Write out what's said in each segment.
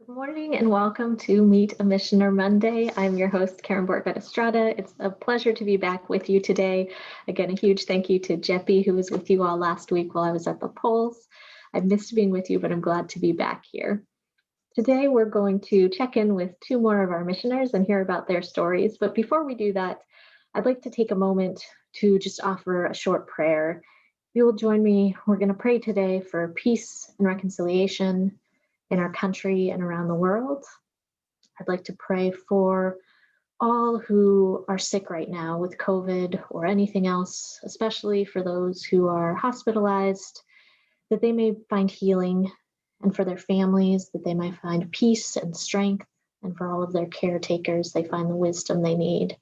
Good morning and welcome to Meet a Missioner Monday. I'm your host, Karen Borgat Estrada. It's a pleasure to be back with you today. Again, a huge thank you to Jeppy, who was with you all last week while I was at the polls. I missed being with you, but I'm glad to be back here. Today, we're going to check in with two more of our missioners and hear about their stories. But before we do that, I'd like to take a moment to just offer a short prayer. If you will join me, we're going to pray today for peace and reconciliation in our country and around the world. I'd like to pray for all who are sick right now with COVID or anything else, especially for those who are hospitalized, that they may find healing, and for their families, that they might find peace and strength, and for all of their caretakers, they find the wisdom they need.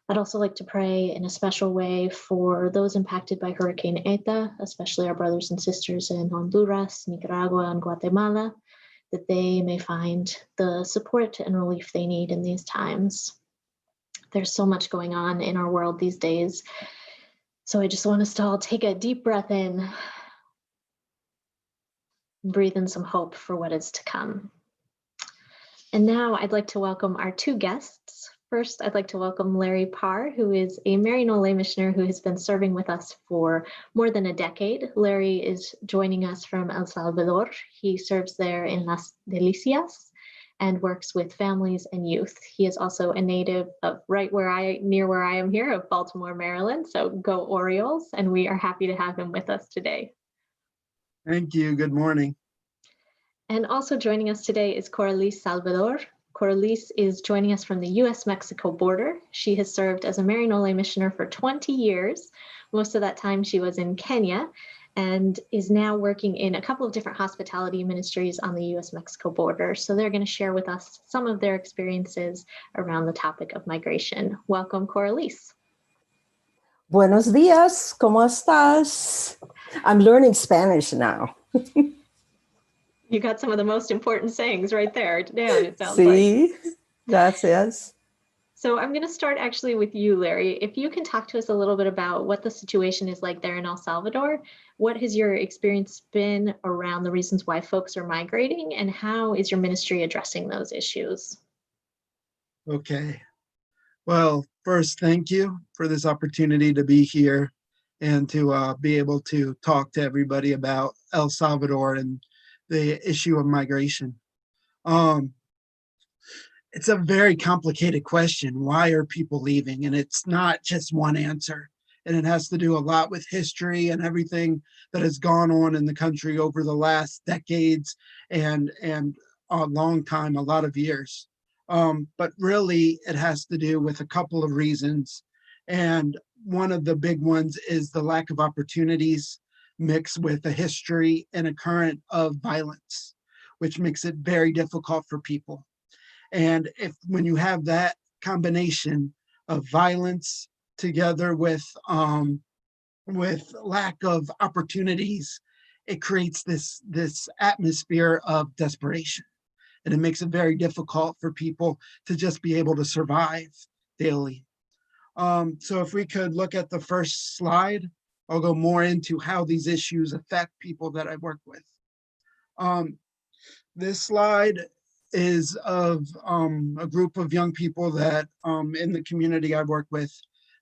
I'd also like to pray in a special way for those impacted by Hurricane Eta, especially our brothers and sisters in Honduras, Nicaragua, and Guatemala, that they may find the support and relief they need in these times. There's so much going on in our world these days. So I just want us to all take a deep breath in and breathe in some hope for what is to come. And now I'd like to welcome our two guests. First, I'd like to welcome Larry Parr, who is a Maryknoll lay missioner who has been serving with us for more than a decade. Larry is joining us from El Salvador. He serves there in Las Delicias and works with families and youth. He is also a native of near where I am here, of Baltimore, Maryland. So go Orioles, and we are happy to have him with us today. Thank you. Good morning. And also joining us today is Coralis Salvador. Coralis is joining us from the US-Mexico border. She has served as a Maryknoll lay missioner for 20 years. Most of that time she was in Kenya and is now working in a couple of different hospitality ministries on the US-Mexico border. So they're going to share with us some of their experiences around the topic of migration. Welcome, Coralis. Buenos días, ¿cómo estás? I'm learning Spanish now. You got some of the most important sayings right there down, it sounds Sí, like. gracias. So I'm going to start actually with you, Larry. If you can talk to us a little bit about what the situation is like there in El Salvador, what has your experience been around the reasons why folks are migrating, and how is your ministry addressing those issues? Okay. Well, first, thank you for this opportunity to be here and to be able to talk to everybody about El Salvador and the issue of migration. It's a very complicated question. Why are people leaving? And it's not just one answer. And it has to do a lot with history and everything that has gone on in the country over the last decades and a long time, a lot of years. But really, it has to do with a couple of reasons. And one of the big ones is the lack of opportunities mixed with a history and a current of violence, which makes it very difficult for people. And when you have that combination of violence together with lack of opportunities, it creates this atmosphere of desperation. And it makes it very difficult for people to just be able to survive daily. So if we could look at the first slide, I'll go more into how these issues affect people that I work with. This slide is of a group of young people that in the community I work with,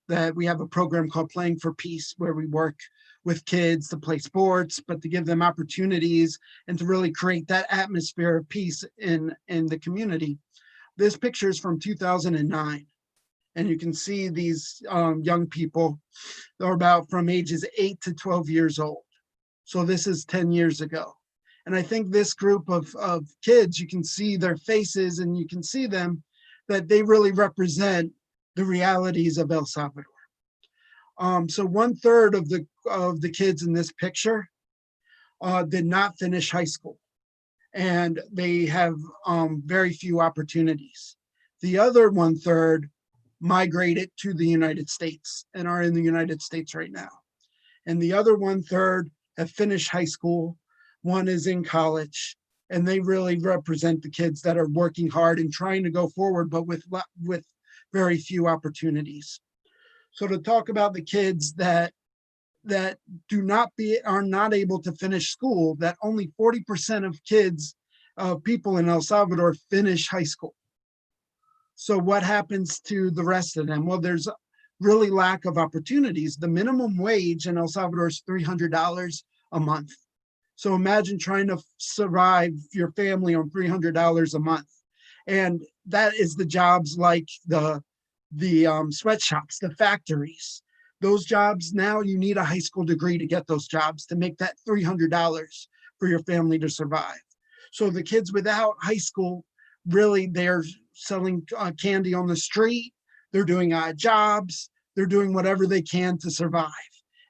that we have a program called Playing for Peace, where we work with kids to play sports, but to give them opportunities and to really create that atmosphere of peace in the community. This picture is from 2009. And you can see these young people, they're about from ages 8 to 12 years old. So this is 10 years ago. And I think this group of kids, you can see their faces and you can see them, that they really represent the realities of El Salvador. So 1/3 of the kids in this picture did not finish high school, and they have very few opportunities. The other 1/3 migrated to the United States and are in the United States right now. And the other 1/3 have finished high school. One is in college, and they really represent the kids that are working hard and trying to go forward, but with very few opportunities. So to talk about the kids that are not able to finish school, that only 40% of kids of people in El Salvador finish high school. So what happens to the rest of them? Well, there's really lack of opportunities. The minimum wage in El Salvador is $300 a month. So imagine trying to survive your family on $300 a month. And that is the jobs like the sweatshops, the factories. Those jobs, now you need a high school degree to get those jobs to make that $300 for your family to survive. So the kids without high school, really, they're selling candy on the street. They're doing odd jobs. They're doing whatever they can to survive.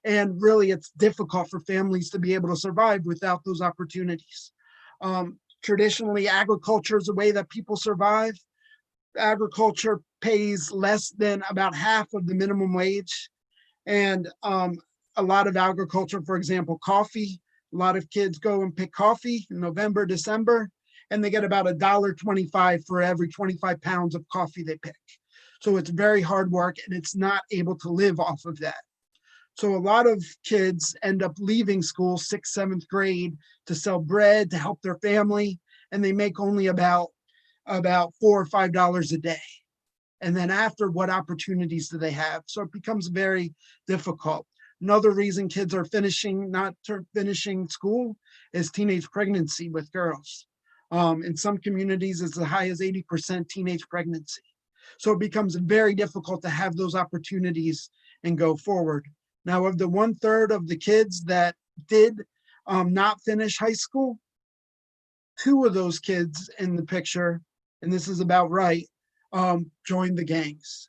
And really, it's difficult for families to be able to survive without those opportunities. Traditionally, agriculture is a way that people survive. Agriculture pays less than about half of the minimum wage. And a lot of agriculture, for example, coffee, a lot of kids go and pick coffee in November, December, and they get about $1.25 for every 25 pounds of coffee they pick. So it's very hard work, and it's not able to live off of that. So a lot of kids end up leaving school 6th, 7th grade to sell bread, to help their family, and they make only about $4 or $5 a day. And then after, what opportunities do they have? So it becomes very difficult. Another reason kids are not finishing school is teenage pregnancy with girls. In some communities, it's as high as 80% teenage pregnancy. So it becomes very difficult to have those opportunities and go forward. Now, of the 1/3 of the kids that did not finish high school, 2 of those kids in the picture, and this is about right, joined the gangs.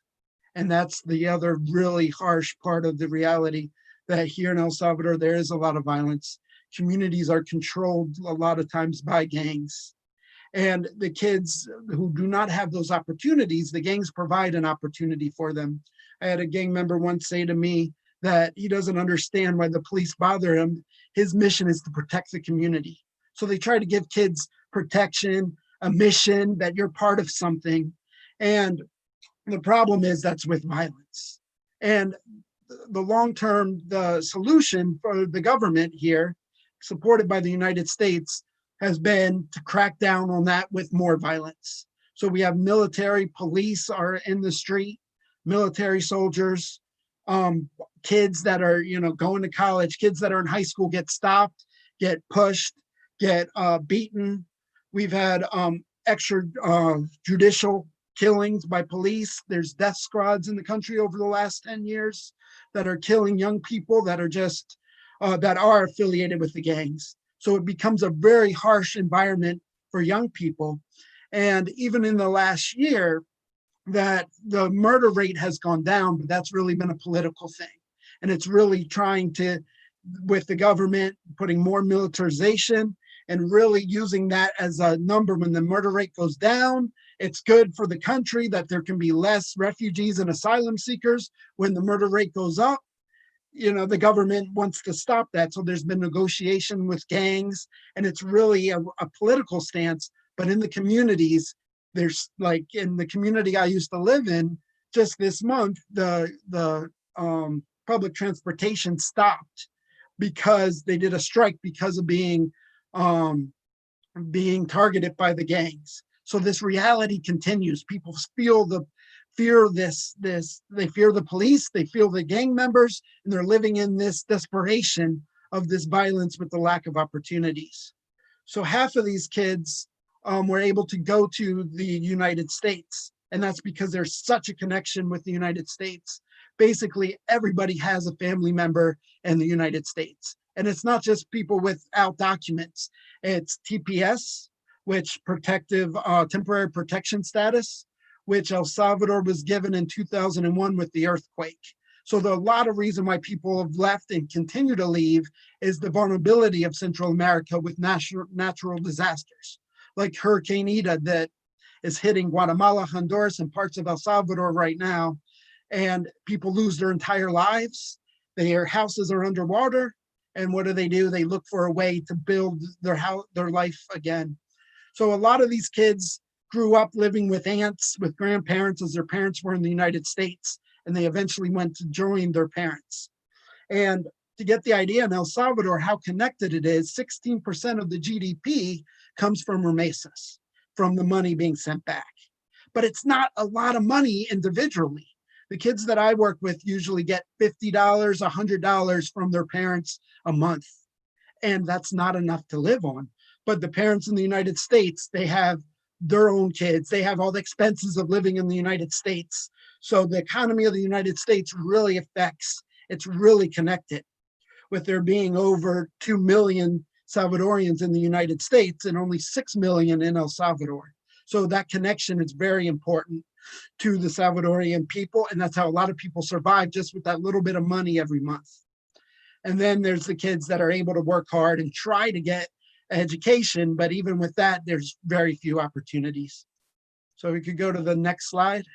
And that's the other really harsh part of the reality, that here in El Salvador, there is a lot of violence. Communities are controlled a lot of times by gangs. And the kids who do not have those opportunities, the gangs provide an opportunity for them. I had a gang member once say to me that he doesn't understand why the police bother him. His mission is to protect the community. So they try to give kids protection, a mission, that you're part of something. And the problem is that's with violence. And the long-term, the solution for the government here, supported by the United States, has been to crack down on that with more violence. So we have military, police are in the street, military soldiers, kids that are, going to college, kids that are in high school get stopped, get pushed, get beaten. We've had extrajudicial killings by police. There's death squads in the country over the last 10 years that are killing young people that are just, that are affiliated with the gangs. So it becomes a very harsh environment for young people. And even in the last year, that the murder rate has gone down, but that's really been a political thing. And it's really trying to, with the government putting more militarization and really using that as a number. When the murder rate goes down, it's good for the country that there can be less refugees and asylum seekers. When the murder rate goes up, the government wants to stop that. So there's been negotiation with gangs, and it's really a political stance. But in the communities, there's, like in the community I used to live in, just this month, the public transportation stopped because they did a strike because of being targeted by the gangs. So this reality continues. People feel the fear of this, they fear the police, they feel the gang members, and they're living in this desperation of this violence with the lack of opportunities. So half of these kids were able to go to the United States, and that's because there's such a connection with the United States. Basically, everybody has a family member in the United States. And it's not just people without documents. It's TPS, which temporary protection status, which El Salvador was given in 2001 with the earthquake. So there are a lot of reasons why people have left and continue to leave is the vulnerability of Central America with natural disasters, like Hurricane Ida that is hitting Guatemala, Honduras, and parts of El Salvador right now. And people lose their entire lives. Their houses are underwater. And what do? They look for a way to build their life again. So a lot of these kids grew up living with aunts, with grandparents, as their parents were in the United States, and they eventually went to join their parents. And to get the idea in El Salvador, how connected it is, 16% of the GDP comes from remesas, from the money being sent back. But it's not a lot of money individually. The kids that I work with usually get $50, $100 from their parents a month. And that's not enough to live on. But the parents in the United States, they have their own kids. They have all the expenses of living in the United States. So the economy of the United States really affects, it's really connected. With there being over 2 million Salvadorians in the United States and only 6 million in El Salvador. So that connection is very important to the Salvadorian people. And that's how a lot of people survive, just with that little bit of money every month. And then there's the kids that are able to work hard and try to get education. But even with that, there's very few opportunities. So we could go to the next slide.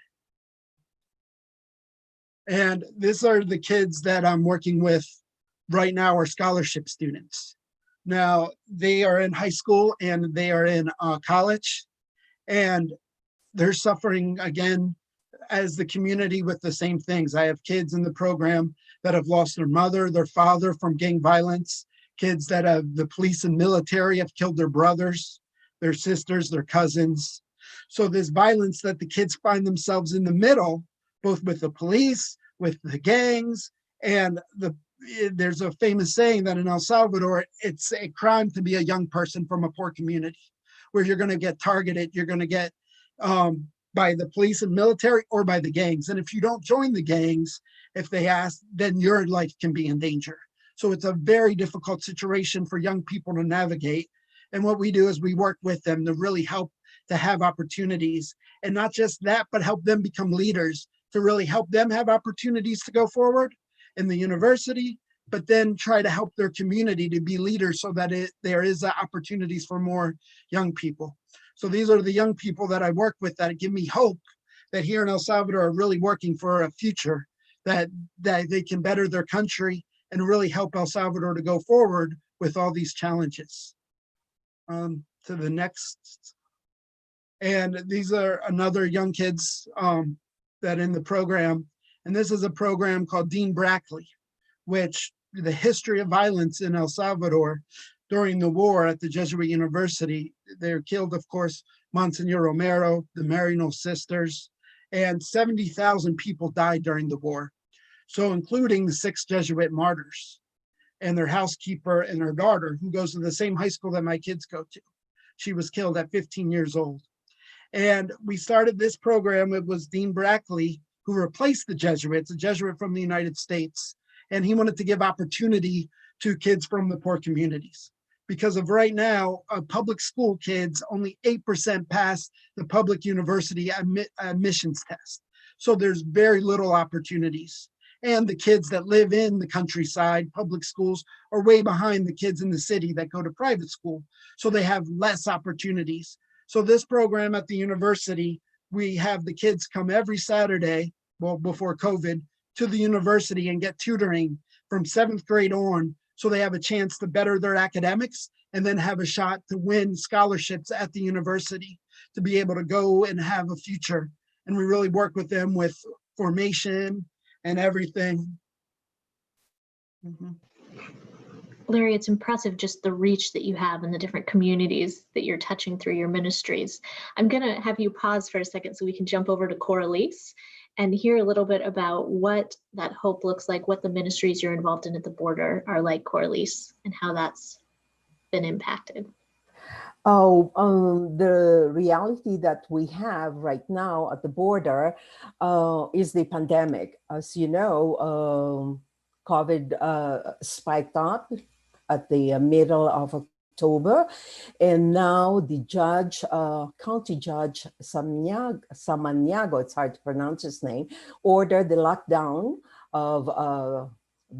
And these are the kids that I'm working with right now, are scholarship students. Now, they are in high school and they are in college, and they're suffering again as the community with the same things. I have kids in the program that have lost their mother, their father from gang violence, kids that have the police and military have killed their brothers, their sisters, their cousins. So this violence that the kids find themselves in the middle, both with the police, with the gangs, and there's a famous saying that in El Salvador, it's a crime to be a young person from a poor community, where you're going to get targeted, you're going to get by the police and military or by the gangs. And if you don't join the gangs, if they ask, then your life can be in danger. So it's a very difficult situation for young people to navigate. And what we do is we work with them to really help to have opportunities. And not just that, but help them become leaders, to really help them have opportunities to go forward in the university, but then try to help their community to be leaders so that there is opportunities for more young people. So these are the young people that I work with that give me hope that here in El Salvador are really working for a future, that they can better their country and really help El Salvador to go forward with all these challenges. To the next. And these are another young kids that in the program. And this is a program called Deanckley, which the history of violence in El Salvador during the war at the Jesuit University. They were killed, of course, Monsignor Romero, the Marino sisters, and 70,000 people died during the war. So including the 6 Jesuit martyrs and their housekeeper and her daughter, who goes to the same high school that my kids go to. She was killed at 15 years old. And we started this program. It was Dean Brackley who replaced the Jesuits, a Jesuit from the United States. And he wanted to give opportunity to kids from the poor communities. Because of right now, public school kids, only 8% pass the public university admissions test. So there's very little opportunities. And the kids that live in the countryside, public schools, are way behind the kids in the city that go to private school. So they have less opportunities. So this program at the university, we have the kids come every Saturday, well, before COVID, to the university and get tutoring from 7th grade on, so they have a chance to better their academics and then have a shot to win scholarships at the university to be able to go and have a future. And we really work with them with formation and everything. Larry, it's impressive just the reach that you have in the different communities that you're touching through your ministries. I'm going to have you pause for a second so we can jump over to Coralis and hear a little bit about what that hope looks like, what the ministries you're involved in at the border are like, Coralis, and how that's been impacted. The reality that we have right now at the border is the pandemic. As you know, COVID spiked up at the middle of October, and now the judge, county judge Samaniago, it's hard to pronounce his name, ordered the lockdown of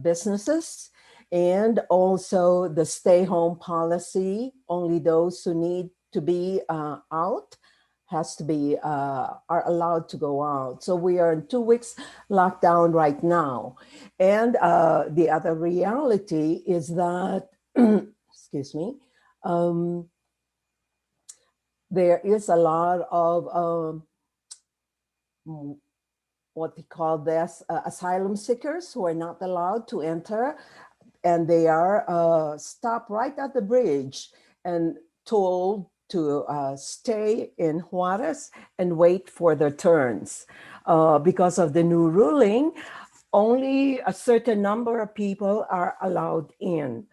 businesses, and also the stay-home policy. Only those who need to be out has to be are allowed to go out. So we are in 2 weeks lockdown right now. And the other reality is that, excuse me, there is a lot of what they call this asylum seekers who are not allowed to enter, and they are stopped right at the bridge and told to stay in Juarez and wait for their turns. Because of the new ruling, only a certain number of people are allowed in.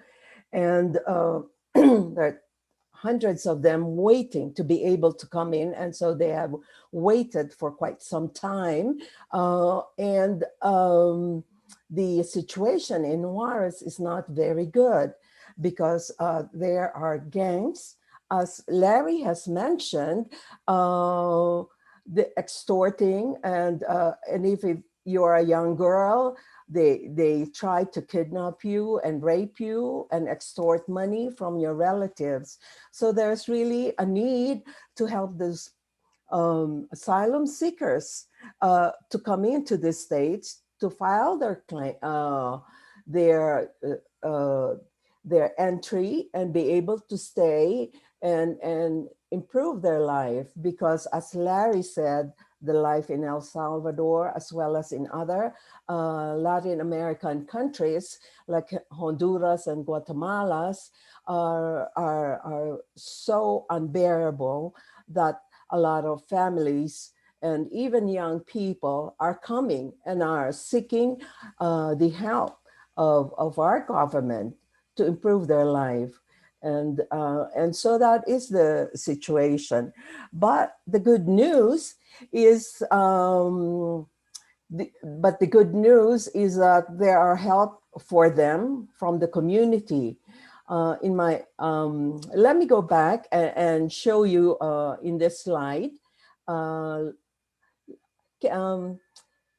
And there are hundreds of them waiting to be able to come in. And so they have waited for quite some time. The situation in Juarez is not very good because there are gangs. As Larry has mentioned, the extorting and if you're a young girl, they try to kidnap you and rape you and extort money from your relatives. So there's really a need to help those asylum seekers to come into the States to file their claim, their entry and be able to stay and improve their life. Because as Larry said, the life in El Salvador, as well as in other Latin American countries like Honduras and Guatemala, are so unbearable that a lot of families and even young people are coming and are seeking the help of our government to improve their life. And so that is the situation. But the good news is, the good news is that there are help for them from the community. Let me go back and show you in this slide.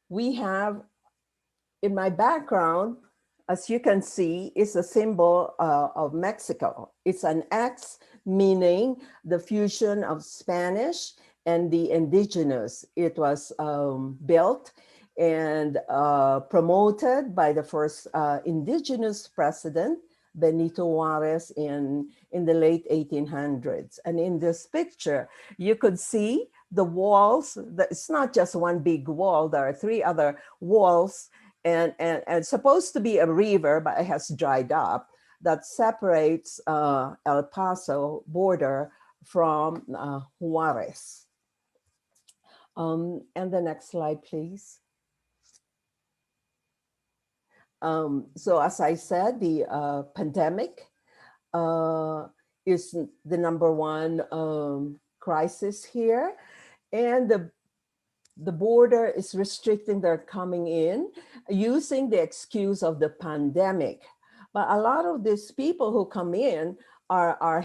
We have in my background, as you can see, is a symbol of Mexico. It's an X, meaning the fusion of Spanish and the indigenous. It was built and promoted by the first indigenous president, Benito Juarez, in the late 1800s. And in this picture, you could see the walls. It's not just one big wall. There are three other walls, and it's supposed to be a river, but it has dried up, that separates El Paso border from Juarez. And the next slide, please. So as I said, the pandemic is the number one crisis here. And the border is restricting their coming in using the excuse of the pandemic. But a lot of these people who come in are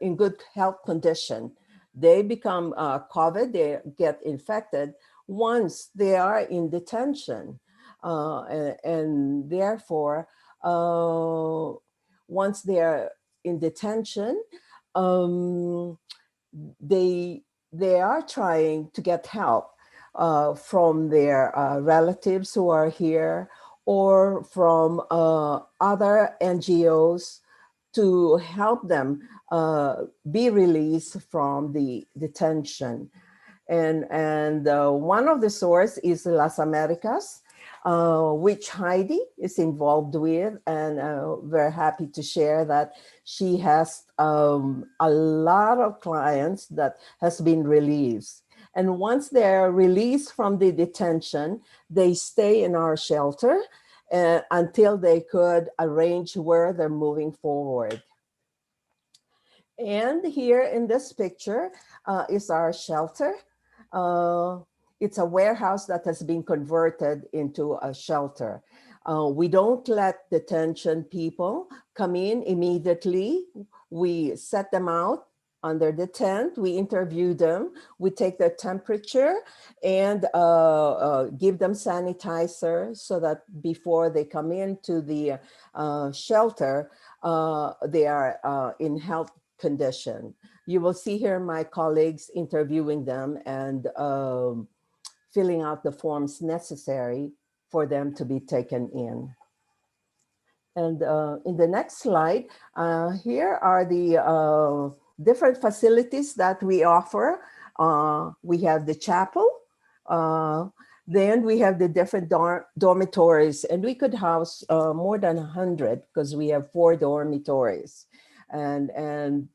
in good health condition. They become COVID, they get infected once they are in detention. And therefore, once they are in detention, they are trying to get help from their relatives who are here, or from other NGOs to help them be released from the detention. And one of the sources is Las Americas, which Heidi is involved with, and we're happy to share that she has a lot of clients that has been released. And once they're released from the detention, they stay in our shelter until they could arrange where they're moving forward. And here in this picture is our shelter. It's a warehouse that has been converted into a shelter. We don't let detention people come in immediately. We set them out under the tent, we interview them, we take their temperature and give them sanitizer so that before they come into the shelter, they are in health condition. You will see here my colleagues interviewing them and filling out the forms necessary for them to be taken in. And in the next slide, here are the different facilities that we offer. We have the chapel, then we have the different dormitories, and we could house more than 100 because we have 4 dormitories. And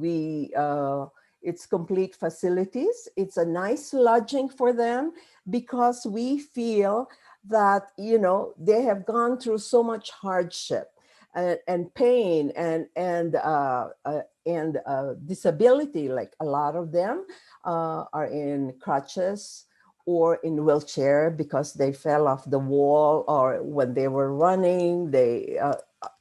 It's complete facilities. It's a nice lodging for them because we feel that, they have gone through so much hardship and pain and disability. Like a lot of them are in crutches or in wheelchair because they fell off the wall, or when they were running,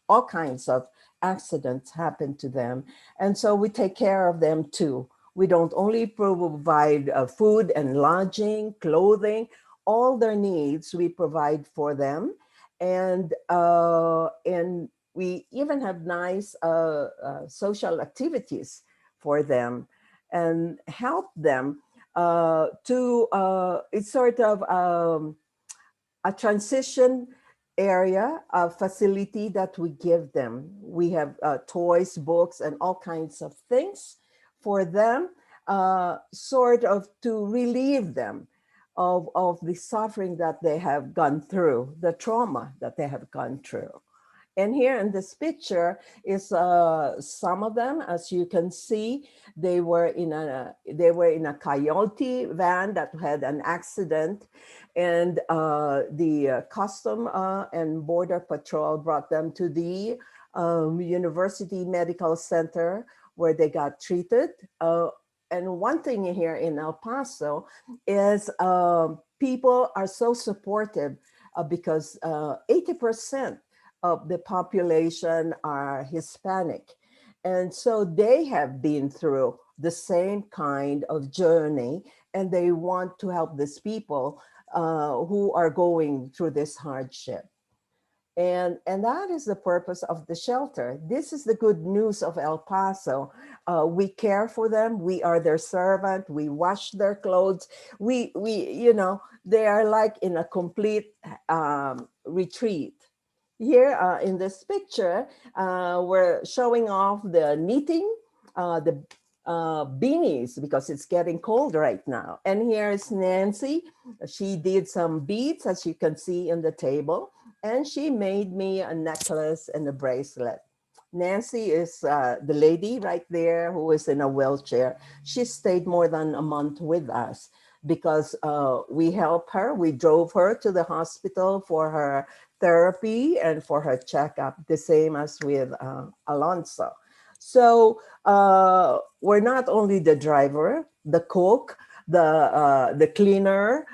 all kinds of accidents happen to them. And so we take care of them too. We don't only provide food and lodging, clothing, all their needs we provide for them. And we even have nice social activities for them and help them it's sort of a transition area, a facility that we give them. We have toys, books, and all kinds of things for them, sort of to relieve them of the suffering that they have gone through, the trauma that they have gone through. And here in this picture is some of them. As you can see, they were in a coyote van that had an accident, and the Custom and Border Patrol brought them to the University Medical Center where they got treated. And one thing here in El Paso is people are so supportive because 80% of the population are Hispanic. And so they have been through the same kind of journey, and they want to help these people who are going through this hardship. And that is the purpose of the shelter. This is the good news of El Paso. We care for them. We are their servant. We wash their clothes. They are like in a complete retreat. Here in this picture, we're showing off the knitting, the beanies, because it's getting cold right now. And here is Nancy. She did some beads, as you can see in the table, and she made me a necklace and a bracelet. Nancy is the lady right there who is in a wheelchair. She stayed more than a month with us because we helped her. We drove her to the hospital for her therapy and for her checkup, the same as with Alonso. So we're not only the driver, the cook, the cleaner,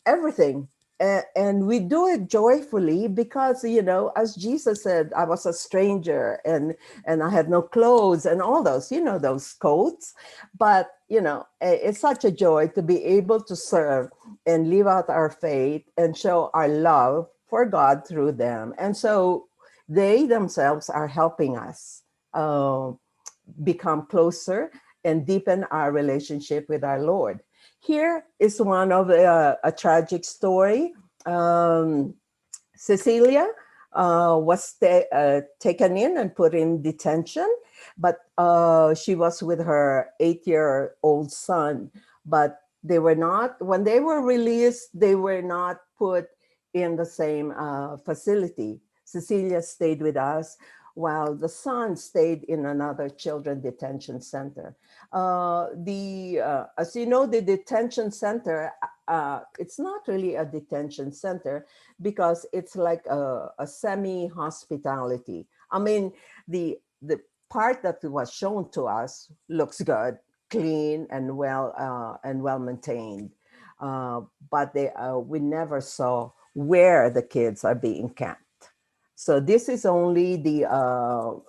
everything. And we do it joyfully because, as Jesus said, I was a stranger and I had no clothes and all those, those quotes. But, it's such a joy to be able to serve and live out our faith and show our love for God through them. And so they themselves are helping us become closer and deepen our relationship with our Lord. Here is one of a tragic story. Cecilia was taken in and put in detention, but she was with her 8-year-old son. But they were not, when they were released, they were not put in the same facility. Cecilia stayed with us while the son stayed in another children detention center. As you know, the detention center, it's not really a detention center because it's like a semi-hospitality. I mean, the part that was shown to us looks good, clean and well maintained. But we never saw where the kids are being kept. So this is only the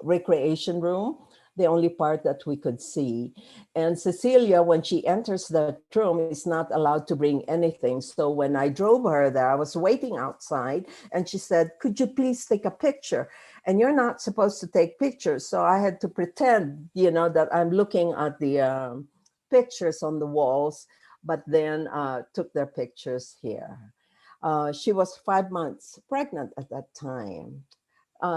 recreation room, the only part that we could see. And Cecilia, when she enters that room, is not allowed to bring anything. So when I drove her there, I was waiting outside and she said, "Could you please take a picture?" And you're not supposed to take pictures. So I had to pretend, that I'm looking at the pictures on the walls, but then took their pictures here. She was 5 months pregnant at that time.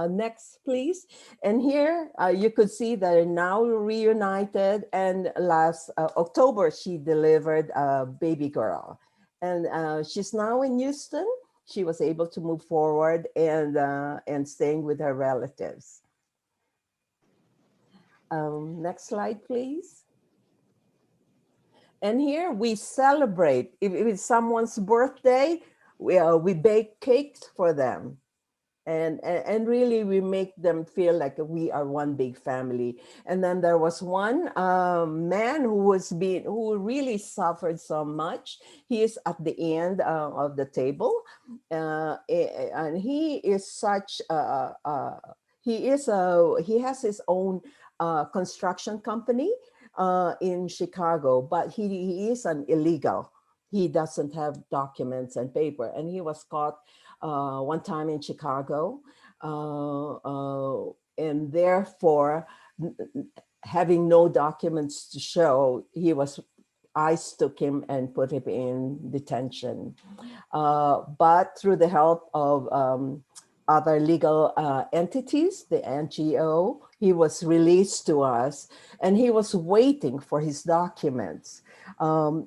Next, please. And here you could see they're now reunited. And last October, she delivered a baby girl. And she's now in Houston. She was able to move forward and staying with her relatives. Next slide, please. And here we celebrate. If it's someone's birthday, we bake cakes for them. And really we make them feel like we are one big family. And then there was one man who really suffered so much. He is at the end of the table, and he is such he has his own construction company in Chicago, but he is an illegal. He doesn't have documents and paper, and he was caught one time in Chicago, and therefore, having no documents to show, ICE took him and put him in detention. But through the help of other legal entities, the NGO, he was released to us, and he was waiting for his documents. In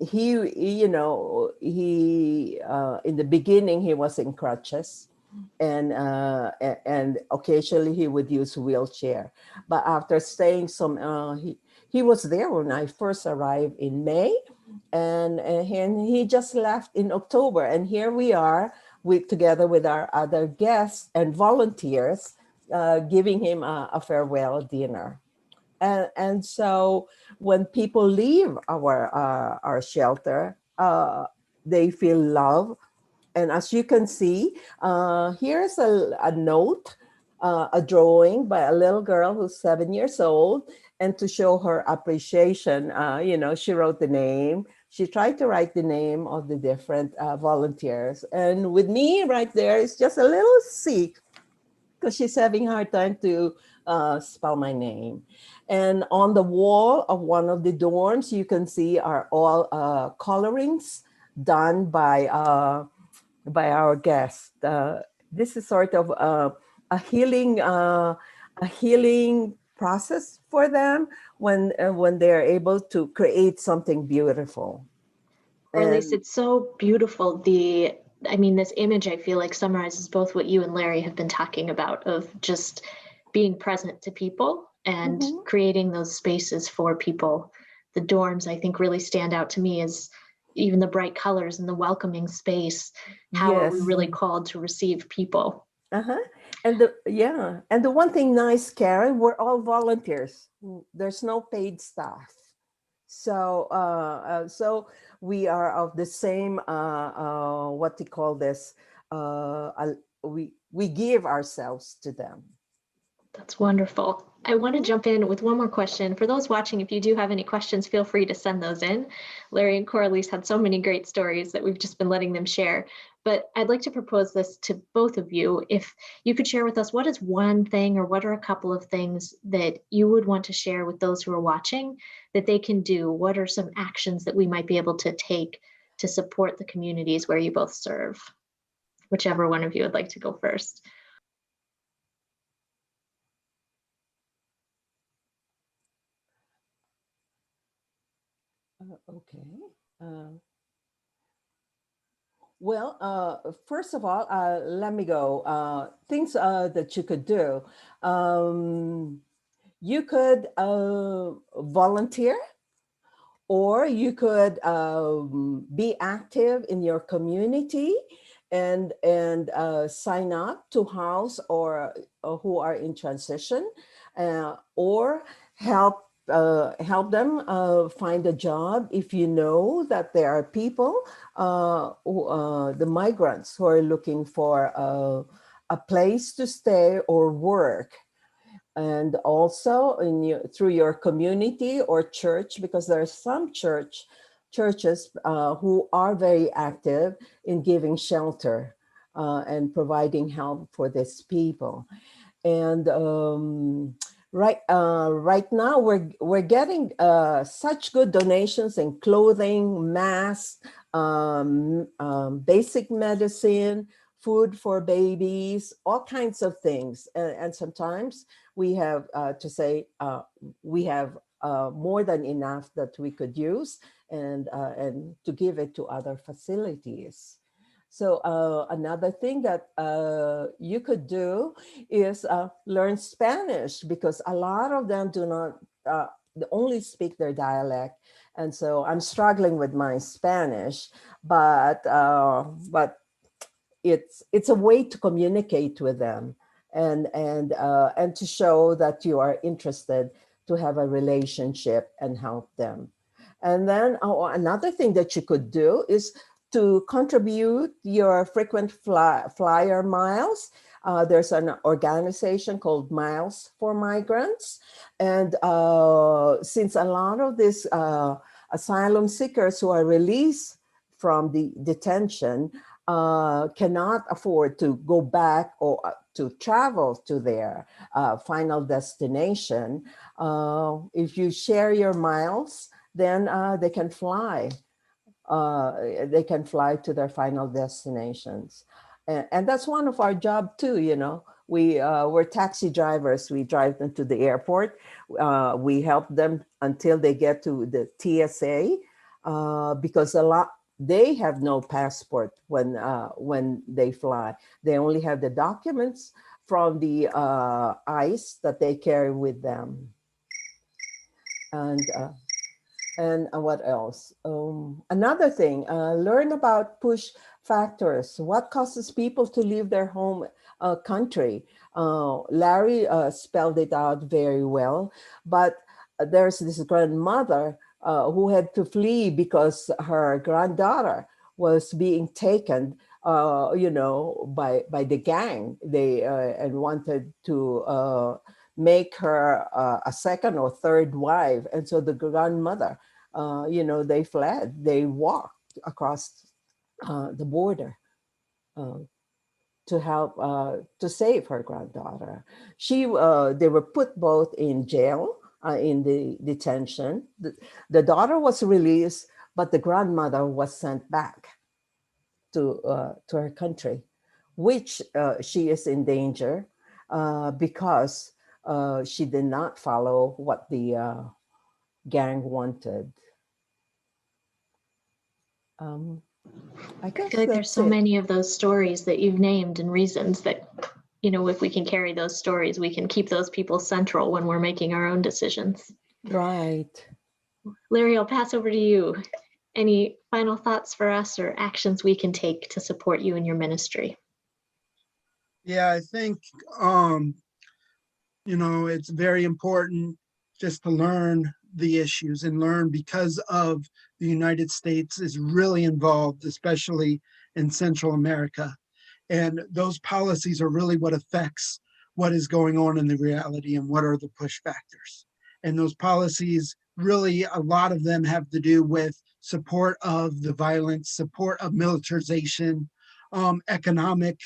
the beginning he was in crutches, and occasionally he would use wheelchair. But after staying he was there when I first arrived in May, and he just left in October, and here we are together with our other guests and volunteers, giving him a farewell dinner. And so when people leave our shelter, they feel love. And as you can see, here's a note, a drawing by a little girl who's 7 years old. And to show her appreciation, she wrote the name. She tried to write the name of the different volunteers. And with me right there is just a little C, because she's having a hard time to spell my name. And on the wall of one of the dorms, you can see are all colorings done by our guest. This is sort of a healing process for them when they're able to create something beautiful. Coralis, it's so beautiful. This image I feel like summarizes both what you and Larry have been talking about, of just being present to people and creating those spaces for people. The dorms, I think, really stand out to me as even the bright colors and the welcoming space. How are we really called to receive people? And the one thing nice, Karen, we're all volunteers. There's no paid staff. So so we are of the same what do you call this? We give ourselves to them. That's wonderful. I want to jump in with one more question. For those watching, if you do have any questions, feel free to send those in. Larry and Coralis had so many great stories that we've just been letting them share. But I'd like to propose this to both of you. If you could share with us, what is one thing or what are a couple of things that you would want to share with those who are watching that they can do? What are some actions that we might be able to take to support the communities where you both serve? Whichever one of you would like to go first. Okay. Well, first of all, let me go. Things that you could do. You could volunteer, or you could be active in your community and sign up to house or who are in transition, or help them find a job if you know that there are people, the migrants who are looking for a place to stay or work. And also through your community or church, because there are some churches who are very active in giving shelter and providing help for these people. And right now we're getting such good donations in clothing, masks, basic medicine, food for babies, all kinds of things. And sometimes we have to say we have more than enough that we could use, and to give it to other facilities. So another thing that you could do is learn Spanish, because a lot of them do not only speak their dialect, and so I'm struggling with my Spanish, but it's a way to communicate with them, and to show that you are interested to have a relationship and help them. And then another thing that you could do is to contribute your frequent flyer miles. There's an organization called Miles for Migrants. And since a lot of these asylum seekers who are released from the detention cannot afford to go back or to travel to their final destination, if you share your miles, then they can fly. They can fly to their final destinations. And that's one of our job too, you know. We're taxi drivers. We drive them to the airport. We help them until they get to the TSA, because they have no passport when they fly. They only have the documents from the ICE that they carry with them. And what else? Another thing, learn about push factors. What causes people to leave their home country? Larry spelled it out very well, but there's this grandmother who had to flee because her granddaughter was being taken, by the gang. They and wanted to make her a second or third wife, and so the grandmother, they fled. They walked across the border to help to save her granddaughter. They were put both in jail, in the detention. The daughter was released, but the grandmother was sent back to her country, which she is in danger because she did not follow what the gang wanted. I guess I feel like there's so many of those stories that you've named and reasons that, if we can carry those stories, we can keep those people central when we're making our own decisions. Right. Larry, I'll pass over to you. Any final thoughts for us or actions we can take to support you in your ministry? Yeah, I think, it's very important just to learn the issues and learn, because of the United States is really involved, especially in Central America. And those policies are really what affects what is going on in the reality and what are the push factors. And those policies, really, a lot of them have to do with support of the violence, support of militarization, economic,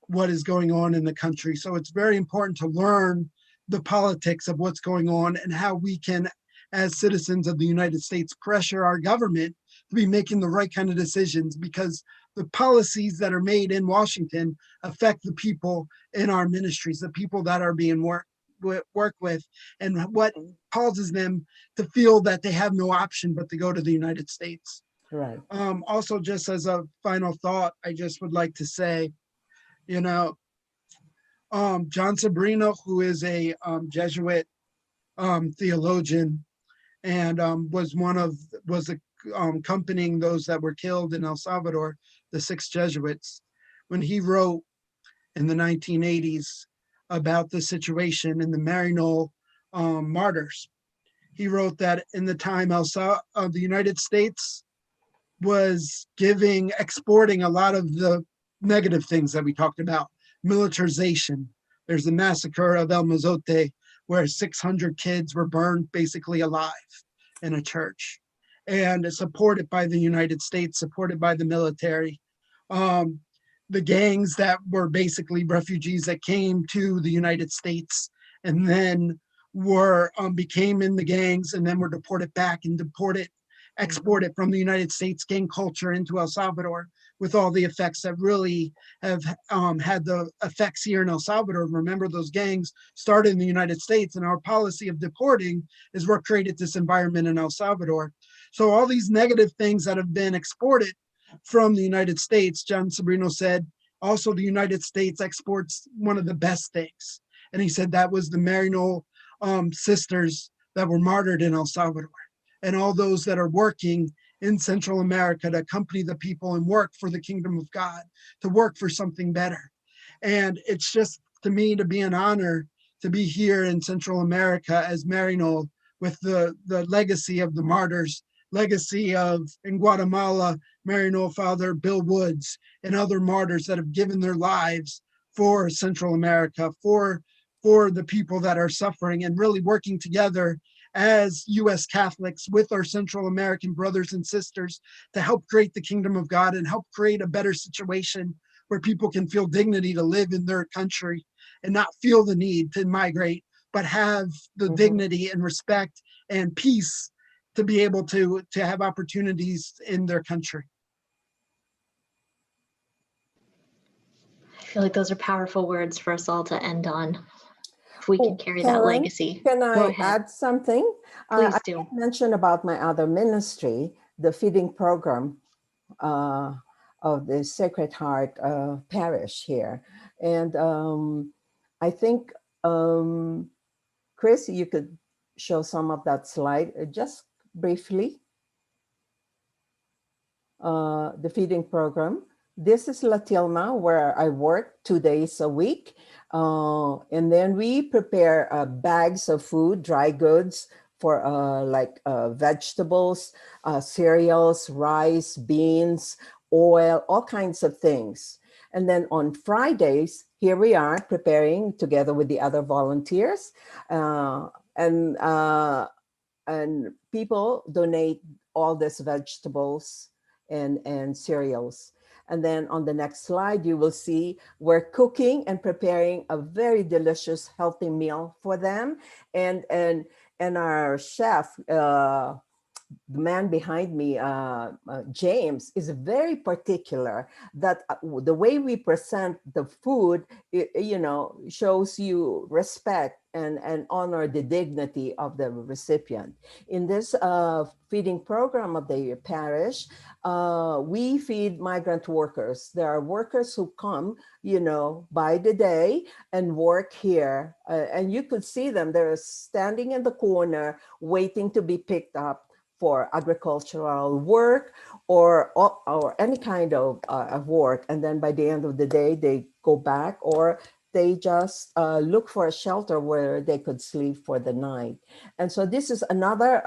what is going on in the country. So it's very important to learn the politics of what's going on and how we can, as citizens of the United States, pressure our government to be making the right kind of decisions, because the policies that are made in Washington affect the people in our ministries, the people that are being worked with, and what causes them to feel that they have no option but to go to the United States. Right. Also, just as a final thought, I just would like to say, John Sobrino, who is a Jesuit theologian, and was accompanying those that were killed in El Salvador, the 6 Jesuits, when he wrote in the 1980s about the situation in the Maryknoll martyrs. He wrote that in the time the United States was exporting a lot of the negative things that we talked about, militarization. There's the massacre of El Mozote, where 600 kids were burned basically alive in a church, and supported by the United States, supported by the military. The gangs that were basically refugees that came to the United States and then were became in the gangs and then were deported back and exported from the United States gang culture into El Salvador, with all the effects that really have had the effects here in El Salvador. Remember, those gangs started in the United States, and our policy of deporting is what created this environment in El Salvador. So all these negative things that have been exported from the United States, John Sobrino said, also the United States exports one of the best things. And he said that was the Maryknoll sisters that were martyred in El Salvador, and all those that are working in Central America to accompany the people and work for the kingdom of God, to work for something better. And it's just, to me, to be an honor to be here in Central America as Maryknoll, with the legacy of the martyrs, legacy of, in Guatemala, Maryknoll Father Bill Woods and other martyrs that have given their lives for Central America, for the people that are suffering, and really working together as U.S. Catholics with our Central American brothers and sisters to help create the kingdom of God and help create a better situation where people can feel dignity to live in their country and not feel the need to migrate, but have the dignity and respect and peace to be able to have opportunities in their country. I feel like those are powerful words for us all to end on. If we can carry that Karen, legacy. Can Go I ahead. add something? Please I do. mentioned about my other ministry, the feeding program of the Sacred Heart Parish here. And I think, Chris, you could show some of that slide just briefly. The feeding program. This is La Tilma, where I work 2 days a week. And then we prepare bags of food, dry goods for like vegetables, cereals, rice, beans, oil, all kinds of things. And then on Fridays, here we are preparing together with the other volunteers. And people donate all these vegetables and cereals. And then on the next slide, you will see we're cooking and preparing a very delicious, healthy meal for them. And our chef, the man behind me, James, is very particular that the way we present the food, shows you respect and honor the dignity of the recipient. In this feeding program of the parish, we feed migrant workers. There are workers who come, by the day and work here. And you could see them, they're standing in the corner waiting to be picked up for agricultural work or any kind of work. And then by the end of the day, they go back, or they just look for a shelter where they could sleep for the night. And so this is another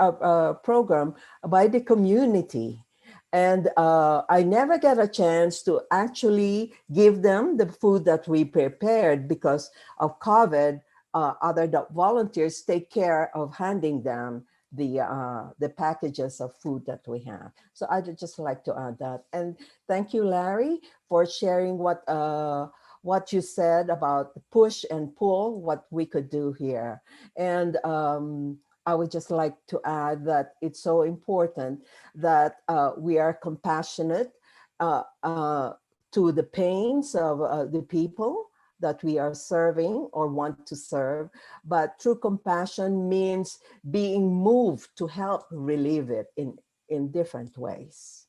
program by the community. And I never get a chance to actually give them the food that we prepared because of COVID. Other volunteers take care of handing them the packages of food that we have. So I'd just like to add that. And thank you, Larry, for sharing what you said about the push and pull, what we could do here. And I would just like to add that it's so important that we are compassionate to the pains of the people that we are serving or want to serve, but true compassion means being moved to help relieve it in different ways,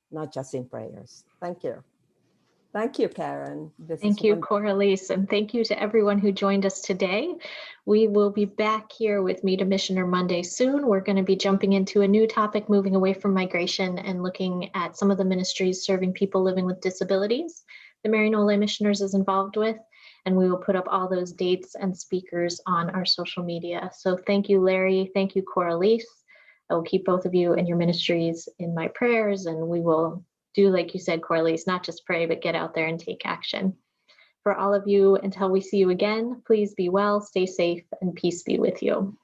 not just in prayers. Thank you. Thank you, Karen. Thank you, Coralis, and thank you to everyone who joined us today. We will be back here with Meet a Missioner Monday soon. We're going to be jumping into a new topic, moving away from migration and looking at some of the ministries serving people living with disabilities the Maryknoll Lay Missioners is involved with, and we will put up all those dates and speakers on our social media. So thank you, Larry. Thank you, Coralis. I will keep both of you and your ministries in my prayers, and we will do, like you said, Coralis, not just pray, but get out there and take action. For all of you, until we see you again, please be well, stay safe, and peace be with you.